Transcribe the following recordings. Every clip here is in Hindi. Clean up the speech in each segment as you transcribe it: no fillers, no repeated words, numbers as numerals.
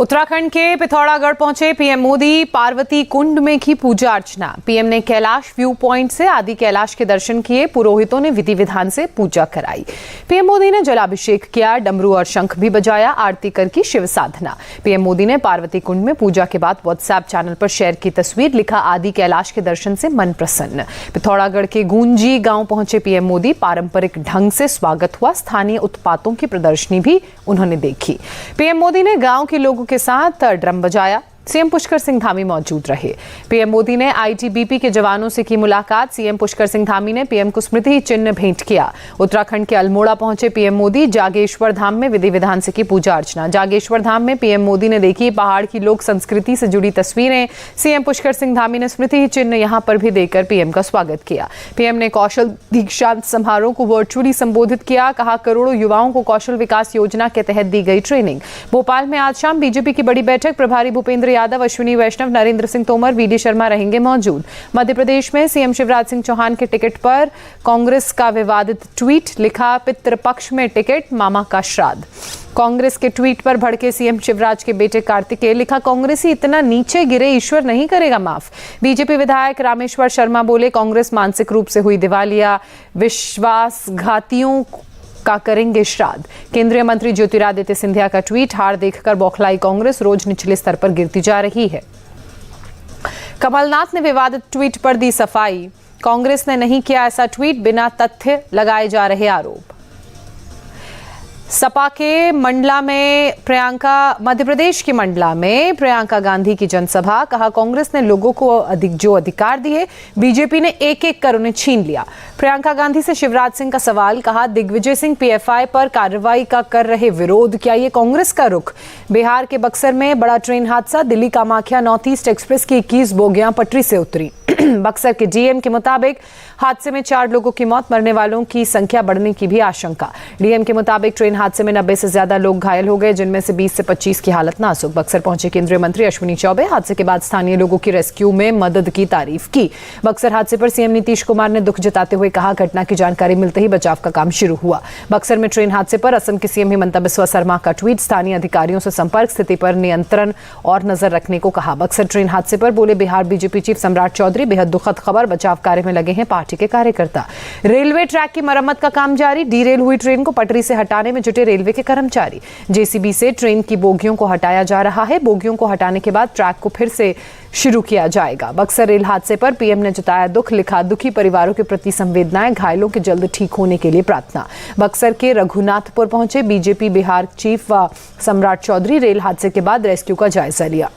उत्तराखंड के पिथौरागढ़ पहुंचे पीएम मोदी। पार्वती कुंड में की पूजा अर्चना। पीएम ने कैलाश व्यू पॉइंट से आदि कैलाश के दर्शन किए। पुरोहितों ने विधि विधान से पूजा कराई। पीएम मोदी ने जलाभिषेक किया, डमरू और शंख भी बजाया, आरती कर की शिव साधना। पीएम मोदी ने पार्वती कुंड में पूजा के बाद व्हाट्सएप चैनल पर शेयर की तस्वीर, लिखा आदि कैलाश के दर्शन से मन प्रसन्न। पिथौरागढ़ के गूंजी गांव पहुंचे पीएम मोदी। पारंपरिक ढंग से स्वागत हुआ। स्थानीय उत्पादों की प्रदर्शनी भी उन्होंने देखी। पीएम मोदी ने गांव के लोगों के साथ ड्रम बजाया। सीएम पुष्कर सिंह धामी मौजूद रहे। पीएम मोदी ने आईटीबीपी के जवानों से की मुलाकात। सीएम पुष्कर सिंह धामी ने पीएम को स्मृति चिन्ह भेंट किया। उत्तराखंड के अल्मोड़ा पहुंचे पीएम मोदी। जागेश्वर धाम में विधि विधान से की पूजा अर्चना। जागेश्वर धाम में पीएम मोदी ने देखी पहाड़ की लोक संस्कृति से जुड़ी तस्वीरें। सीएम पुष्कर सिंह धामी ने स्मृति चिन्ह यहां पर भी देकर पीएम का स्वागत किया। पीएम ने कौशल दीक्षांत समारोह को वर्चुअली संबोधित किया। कहा, करोड़ों युवाओं को कौशल विकास योजना के तहत दी गई ट्रेनिंग। भोपाल में आज शाम बीजेपी की बड़ी बैठक। प्रभारी भूपेंद्र यादव, अश्विनी वैष्णव, नरेंद्र सिंह तोमर, वीडी शर्मा रहेंगे मौजूद। मध्य प्रदेश में सीएम शिवराज सिंह चौहान के टिकट पर कांग्रेस का विवादित ट्वीट, लिखा पितृपक्ष में टिकट, मामा का श्राद्ध। कांग्रेस के ट्वीट पर भड़के सीएम शिवराज के बेटे कार्तिकेय, लिखा कांग्रेसी इतना नीचे गिरे ईश्वर नहीं करेगा माफ। बीजेपी विधायक रामेश्वर शर्मा बोले, कांग्रेस मानसिक रूप से हुई दिवालिया, विश्वासघातियों का करेंगे श्राद्ध। केंद्रीय मंत्री ज्योतिरादित्य सिंधिया का ट्वीट, हार देखकर बौखलाई कांग्रेस, रोज निचले स्तर पर गिरती जा रही है। कमलनाथ ने विवादित ट्वीट पर दी सफाई। कांग्रेस ने नहीं किया ऐसा ट्वीट, बिना तथ्य लगाए जा रहे आरोप। सपा के मंडला में मध्य प्रदेश की मंडला में प्रियंका गांधी की जनसभा। कहा, कांग्रेस ने लोगों को जो अधिकार दिए, बीजेपी ने एक एक कर उन्हें छीन लिया। प्रियंका गांधी से शिवराज सिंह का सवाल। कहा, दिग्विजय सिंह पीएफआई पर कार्रवाई का कर रहे विरोध, क्या ये कांग्रेस का रुख? बिहार के बक्सर में बड़ा ट्रेन हादसा। Delhi Kamakhya north east express की 21 बोगियां पटरी से उतरी। बक्सर के डीएम के मुताबिक हादसे में 4 लोगों की मौत, मरने वालों की संख्या बढ़ने की भी आशंका। डीएम के मुताबिक ट्रेन हादसे में 90 से ज्यादा लोग घायल हो गए, जिनमें से 20 से 25 की हालत नाजुक। बक्सर पहुंचे केंद्रीय मंत्री अश्विनी चौबे। हादसे के बाद स्थानीय लोगों की रेस्क्यू में मदद की तारीफ की। बक्सर हादसे पर सीएम नीतीश कुमार ने दुख जताते हुए कहा, घटना की जानकारी मिलते ही बचाव का काम शुरू हुआ। बक्सर में ट्रेन हादसे पर असम के सीएम हिमंता बिस्वा शर्मा का ट्वीट, स्थानीय अधिकारियों से संपर्क, स्थिति पर नियंत्रण और नजर रखने को कहा। बक्सर ट्रेन हादसे पर बोले बिहार बीजेपी चीफ सम्राट चौधरी, बेहद दुखद खबर, बचाव कार्य में लगे हैं पार्टी के कार्यकर्ता। रेलवे ट्रैक की मरम्मत का काम जारी। डीरेल हुई ट्रेन को पटरी से हटाने में जुटे रेलवे के कर्मचारी। जेसीबी से ट्रेन की बोगियों को हटाया जा रहा है। बोगियों को हटाने के बाद ट्रैक को फिर से शुरू किया जाएगा। बक्सर रेल हादसे पर पीएम ने जताया दुख, लिखा दुखी परिवारों के प्रति संवेदनाएं, घायलों के जल्द ठीक होने के लिए प्रार्थना। बक्सर के रघुनाथपुर पहुंचे बीजेपी बिहार चीफ सम्राट चौधरी। रेल हादसे के बाद रेस्क्यू का जायजा लिया।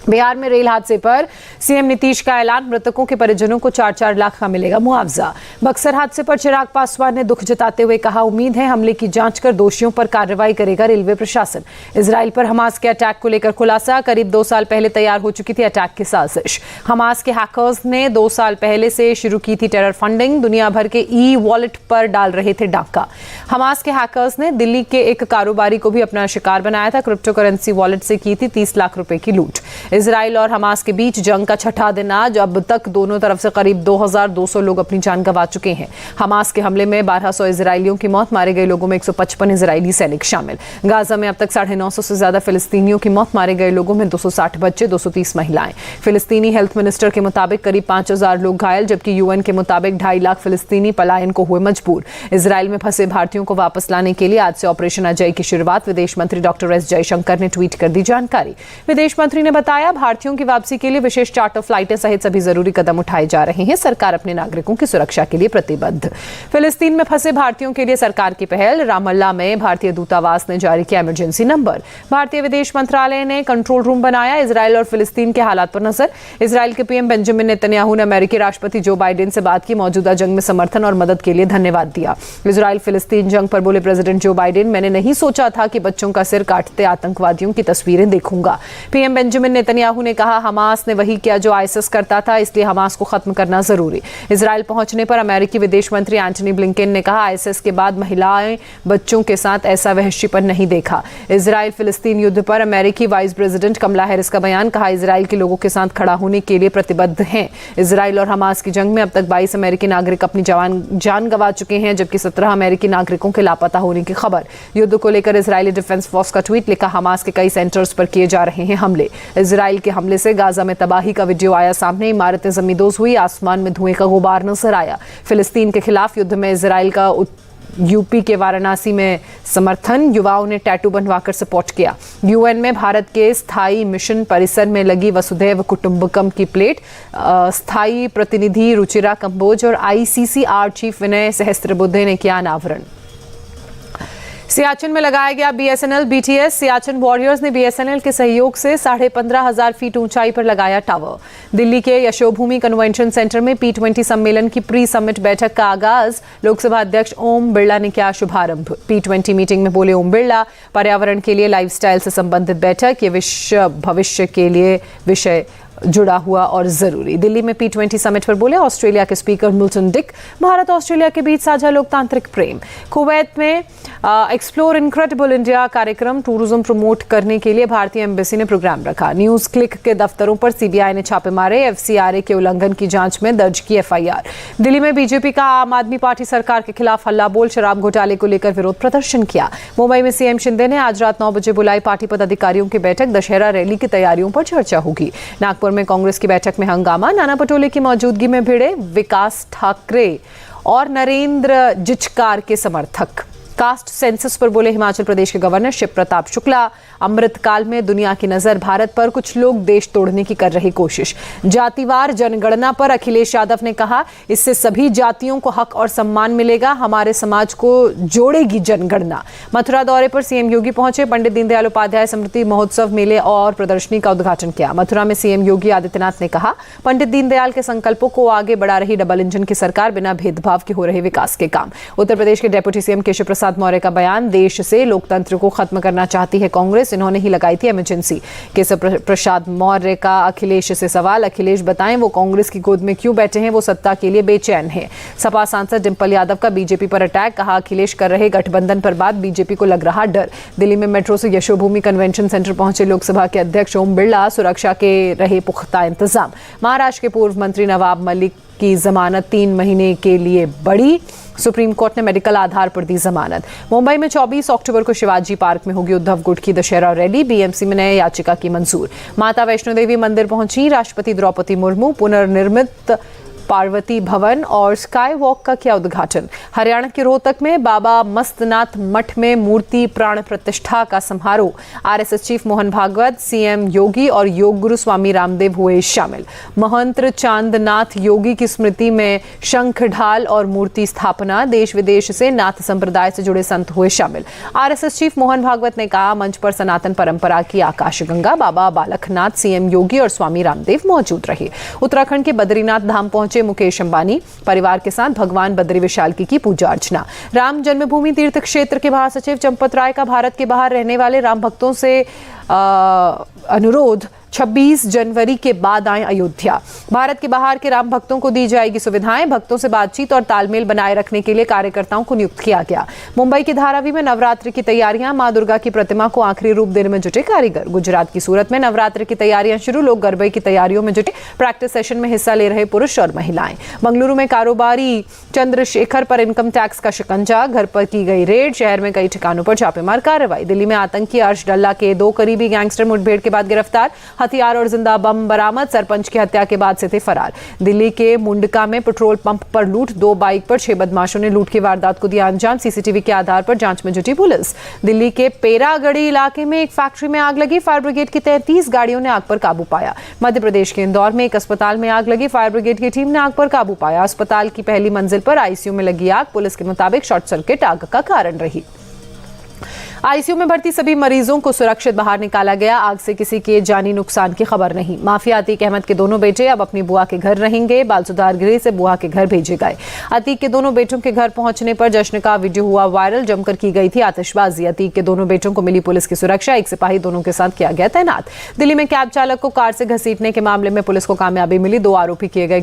बिहार में रेल हादसे पर सीएम नीतीश का ऐलान, मृतकों के परिजनों को 4-4 लाख का मिलेगा मुआवजा। बक्सर हादसे पर चिराग पासवान ने दुख जताते हुए कहा, उम्मीद है हमले की जांच कर दोषियों पर कार्रवाई करेगा रेलवे प्रशासन। इजराइल पर हमास के अटैक को लेकर खुलासा। करीब 2 साल पहले तैयार हो चुकी थी अटैक की साजिश। हमास के हैकर्स ने 2 साल पहले से शुरू की थी टेरर फंडिंग। दुनिया भर के ई-वॉलेट पर डाल रहे थे डाका। हमास के हैकर्स ने दिल्ली के एक कारोबारी को भी अपना शिकार बनाया था। क्रिप्टो करेंसी वॉलेट से की थी 30 लाख रुपए की लूट। इजराइल और हमास के बीच जंग का छठा दिन आज। अब तक दोनों तरफ से करीब 2200 लोग अपनी जान गंवा चुके हैं। हमास के हमले में 1200 इजरायलियों की मौत, मारे गए लोगों में 155 इजरायली सैनिक शामिल। गाजा में अब तक 950 से ज्यादा फिलिस्तीनियों की मौत, मारे गए लोगों में 260 बच्चे, 230 महिलाएं। फिलिस्तीनी हेल्थ मिनिस्टर के मुताबिक करीब 5000 लोग घायल, जबकि यूएन के मुताबिक 2.5 लाख फिलिस्तीनी पलायन को हुए मजबूर। इजराइल में फंसे भारतीयों को वापस लाने के लिए आज से ऑपरेशन अजय की शुरुआत। विदेश मंत्री डॉक्टर एस जयशंकर ने ट्वीट कर दी जानकारी। विदेश मंत्री ने बताया, भारतीयों की वापसी के लिए विशेष चार्टर फ्लाइटें सहित सभी जरूरी कदम उठाए जा रहे हैं। सरकार अपने नागरिकों की सुरक्षा के लिए प्रतिबद्ध। फिलिस्तीन में फंसे भारतीयों के लिए सरकार की पहल। रामल्ला में भारतीय दूतावास ने जारी किया इमरजेंसी नंबर। भारतीय विदेश मंत्रालय ने कंट्रोल रूम बनाया। इजराइल और फिलिस्तीन के हालात पर नजर। इजराइल के पीएम बेंजामिन नेतन्याहू ने अमेरिकी राष्ट्रपति जो बाइडेन से बात की। मौजूदा जंग में समर्थन और मदद के लिए धन्यवाद दिया। इजराइल फिलिस्तीन जंग पर बोले प्रेसिडेंट जो बाइडेन, मैंने नहीं सोचा था कि बच्चों का सिर काटते आतंकवादियों की तस्वीरें देखूंगा। पीएम बेंजामिन नेतन्याहू ने कहा, हमास ने वही किया जो आईएसआईएस करता था, इसलिए हमास को खत्म करना जरूरी। इजराइल पहुंचने पर अमेरिकी विदेश मंत्री एंटनी ब्लिंकेन ने कहा, आईएसआईएस के बाद महिलाएं बच्चों के साथ ऐसा वहशीपन नहीं देखा। इजराइल फिलिस्तीन युद्ध पर अमेरिकी वाइस प्रेसिडेंट कमला हैरिस का बयान, कहा, इजराइल के लोगों के साथ खड़ा होने के लिए प्रतिबद्ध हैं। इजराइल और हमास की जंग में अब तक 22 अमेरिकी नागरिक अपनी जान गंवा चुके हैं, जबकि 17 अमेरिकी नागरिकों के लापता होने की खबर। युद्ध को लेकर इजरायली डिफेंस फोर्स का ट्वीट, लिखा, हमास के कई सेंटर्स पर किए जा रहे हैं हमले। इजराइल के हमले से गाजा में तबाही का वीडियो आया सामने, इमारतें जमींदोज हुई, आसमान में धुएं का गुबार नजर आया। फिलिस्तीन के खिलाफ युद्ध में इजराइल का यूपी के वाराणसी में समर्थन, युवाओं ने टैटू बनवाकर सपोर्ट किया। यूएन में भारत के स्थायी मिशन परिसर में लगी वसुधैव कुटुंबकम की प्लेट, स्थायी प्रतिनिधि रुचिरा कंबोज और ICCR चीफ विनय सहस्त्रबुद्धे ने किया अनावरण। सियाचिन में लगाया गया BSNL BTS। सियाचिन वॉरियर्स ने BSNL के सहयोग से 15,500 फीट ऊंचाई पर लगाया टावर। दिल्ली के यशोभूमि कन्वेंशन सेंटर में P20 सम्मेलन की प्री समिट बैठक का आगाज, लोकसभा अध्यक्ष ओम बिरला ने किया शुभारंभ। P20 मीटिंग में बोले ओम बिरला, पर्यावरण के लिए लाइफस्टाइल से संबंधित बैठक, ये विश्व भविष्य के लिए विषय जुड़ा हुआ और जरूरी। दिल्ली में P20 समिट पर बोले ऑस्ट्रेलिया के speaker Milton Dick, Bharat Australia के बीच साझा लोकतांत्रिक प्रेम। कुवैत में एक्सप्लोर इनक्रेडिबल इंडिया कार्यक्रम टूरिज्म प्रमोट करने के लिए भारतीय एम्बेसी ने प्रोग्राम रखा। न्यूज क्लिक के दफ्तरों पर CBI ने छापे मारे, FCRA के उल्लंघन की जांच में दर्ज की FIR। दिल्ली में बीजेपी का आम आदमी पार्टी सरकार के खिलाफ हल्ला बोल, शराब घोटाले को लेकर विरोध प्रदर्शन किया। मुंबई में CM शिंदे ने आज रात 9 बजे बुलाई पार्टी पदाधिकारियों की बैठक, दशहरा रैली की तैयारियों पर चर्चा होगी। नागपुर में कांग्रेस की बैठक में हंगामा, नाना पटोले की मौजूदगी में भिड़े विकास ठाकरे और नरेंद्र जिचकार के समर्थक। कास्ट सेंसस पर बोले हिमाचल प्रदेश के गवर्नर शिव प्रताप शुक्ला, अमृतकाल में दुनिया की नजर भारत पर, कुछ लोग देश तोड़ने की कर रही कोशिश। जातिवार जनगणना पर अखिलेश यादव ने कहा, इससे सभी जातियों को हक और सम्मान मिलेगा, हमारे समाज को जोड़ेगी जनगणना। मथुरा दौरे पर CM योगी पहुंचे, पंडित दीनदयाल उपाध्याय स्मृति महोत्सव मेले और प्रदर्शनी का उद्घाटन किया। मथुरा में CM योगी आदित्यनाथ ने कहा, पंडित दीनदयाल के संकल्पों को आगे बढ़ा रही डबल इंजन की सरकार, बिना भेदभाव के हो रहे विकास के काम। उत्तर प्रदेश के डेप्यूटी CM केशव प्रसाद मौर्य का बयान, देश से लोकतंत्र को खत्म करना चाहती है कांग्रेस, इन्होंने ही लगाई थी इमरजेंसी। केशव प्रसाद मौर्य का अखिलेश से सवाल, अखिलेश बताएं वो कांग्रेस की गोद में क्यों बैठे हैं, वो सत्ता के लिए बेचैन है। सपा सांसद डिंपल यादव का बीजेपी पर अटैक, कहा अखिलेश कर रहे गठबंधन पर बात, बीजेपी को लग रहा डर। दिल्ली में मेट्रो से यशोभूमि कन्वेंशन सेंटर पहुंचे लोकसभा के अध्यक्ष ओम बिरला, सुरक्षा के रहे पुख्ता इंतजाम। महाराष्ट्र के पूर्व मंत्री नवाब मलिक की जमानत 3 महीने के लिए बढ़ी, सुप्रीम कोर्ट ने मेडिकल आधार पर दी जमानत। मुंबई में 24 अक्टूबर को शिवाजी पार्क में होगी उद्धव गुट की दशहरा रैली, BMC में नए याचिका की मंजूर। माता वैष्णो देवी मंदिर पहुंची राष्ट्रपति द्रौपदी मुर्मू, पुनर्निर्मित पार्वती भवन और स्काई वॉक का किया उद्घाटन। हरियाणा के रोहतक में बाबा मस्तनाथ मठ में मूर्ति प्राण प्रतिष्ठा का समारोह, RSS chief Mohan Bhagwat, CM Yogi और योग गुरु स्वामी रामदेव हुए शामिल। महंत चांदनाथ योगी की स्मृति में शंख ढाल और मूर्ति स्थापना, देश विदेश से नाथ संप्रदाय से जुड़े संत हुए शामिल। RSS चीफ मोहन भागवत ने कहा, मंच पर सनातन परंपरा की आकाशगंगा बाबा बालकनाथ, CM योगी और स्वामी रामदेव मौजूद रहे। उत्तराखंड के बद्रीनाथ धाम पहुंचे मुकेश अंबानी, परिवार के साथ भगवान बद्री विशालकी की पूजा अर्चना। राम जन्मभूमि तीर्थ क्षेत्र के महासचिव चंपत राय का भारत के बाहर रहने वाले राम भक्तों से अनुरोध, 26 जनवरी के बाद आए अयोध्या। भारत के बाहर के राम भक्तों को दी जाएगी सुविधाएं, भक्तों से बातचीत और तालमेल बनाए रखने के लिए कार्यकर्ताओं को नियुक्त किया गया। मुंबई के धारावी में नवरात्रि की तैयारियां, मां दुर्गा की प्रतिमा को आखिरी रूप देने में जुटे कारीगर। गुजरात की सूरत में नवरात्रि की तैयारियां शुरू, लोग गरबे की तैयारियों में जुटे, प्रैक्टिस सेशन में हिस्सा ले रहे पुरुष और महिलाएं। मंगलुरु में कारोबारी चंद्रशेखर पर इनकम टैक्स का शिकंजा, घर पर की गई रेड, शहर में कई ठिकानों पर छापेमार कार्रवाई। दिल्ली में आतंकी अर्श डल्ला के 2 करीबी गैंगस्टर मुठभेड़ के बाद गिरफ्तार, हथियार और जिंदा बम बरामद, सरपंच की हत्या के बाद से थे फरार। दिल्ली के मुंडका में पेट्रोल पंप पर लूट, 2 बाइक पर 6 बदमाशों ने लूट की वारदात को दिया अंजाम, CCTV के आधार पर जांच में जुटी पुलिस। दिल्ली के पेरागढ़ी इलाके में एक फैक्ट्री में आग लगी, फायर ब्रिगेड की 33 गाड़ियों ने आग पर काबू पाया। मध्य प्रदेश के इंदौर में एक अस्पताल में आग लगी, फायर ब्रिगेड की टीम ने आग पर काबू पाया। अस्पताल की पहली मंजिल पर ICU में लगी आग, पुलिस के मुताबिक शॉर्ट सर्किट आग का कारण रही। आईसीयू में भर्ती सभी मरीजों को सुरक्षित बाहर निकाला गया। आग से किसी के जानी नुकसान की खबर नहीं। माफिया अतीक अहमद के दोनों बेटे अब अपनी बुआ के घर रहेंगे। बाल सुधार गृह से बुआ के घर भेजे गए। अतीक के दोनों बेटों के घर पहुंचने पर जश्न का वीडियो हुआ वायरल। जमकर की गई थी आतिशबाजी। अतीक के दोनों बेटों को मिली पुलिस की सुरक्षा। एक सिपाही दोनों के साथ किया गया तैनात। दिल्ली में कैब चालक को कार से घसीटने के मामले में पुलिस को कामयाबी मिली। 2 आरोपी किए गए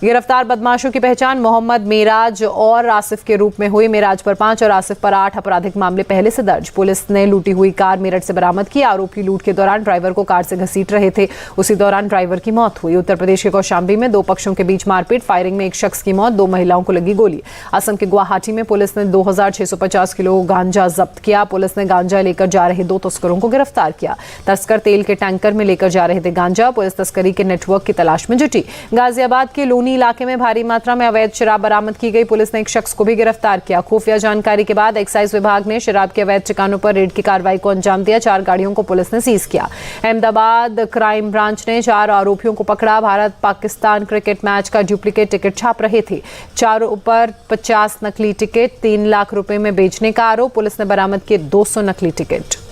गिरफ्तार बदमाशों की पहचान मोहम्मद मेराज और आसिफ के रूप में हुई। मेराज पर 5 और आसिफ पर 8 आपराधिक मामले पहले से दर्ज। पुलिस ने लूटी हुई कार मेरठ से बरामद की। आरोपी लूट के दौरान ड्राइवर को कार से घसीट रहे थे। उसी दौरान ड्राइवर की मौत हुई। उत्तर प्रदेश के कौशाम्बी में 2 पक्षों के बीच मारपीट। फायरिंग में एक शख्स की मौत, 2 महिलाओं को लगी गोली। असम के गुवाहाटी में पुलिस ने 2650 किलो गांजा जब्त किया। पुलिस ने गांजा लेकर जा रहे 2 तस्करों को गिरफ्तार किया। तस्कर तेल के टैंकर में लेकर जा रहे थे गांजा। पुलिस तस्करी के नेटवर्क की तलाश में जुटी। गाजियाबाद के लोनी इलाके में भारी मात्रा में अवैध शराब बरामद की गई। पुलिस ने एक शख्स को भी गिरफ्तार किया। खुफिया जानकारी के बाद एक्साइज विभाग ने शराब के अवैध ठिकानों पर रेड की कार्रवाई को अंजाम दिया। 4 गाड़ियों को पुलिस ने सीज किया। अहमदाबाद क्राइम ब्रांच ने 4 आरोपियों को पकड़ा। भारत पाकिस्तान क्रिकेट मैच का डुप्लीकेट टिकट छाप रहे थे। 4 पर 50 नकली टिकट, 3 लाख रुपए में बेचने का आरोप। पुलिस ने बरामद किए 200 नकली टिकट।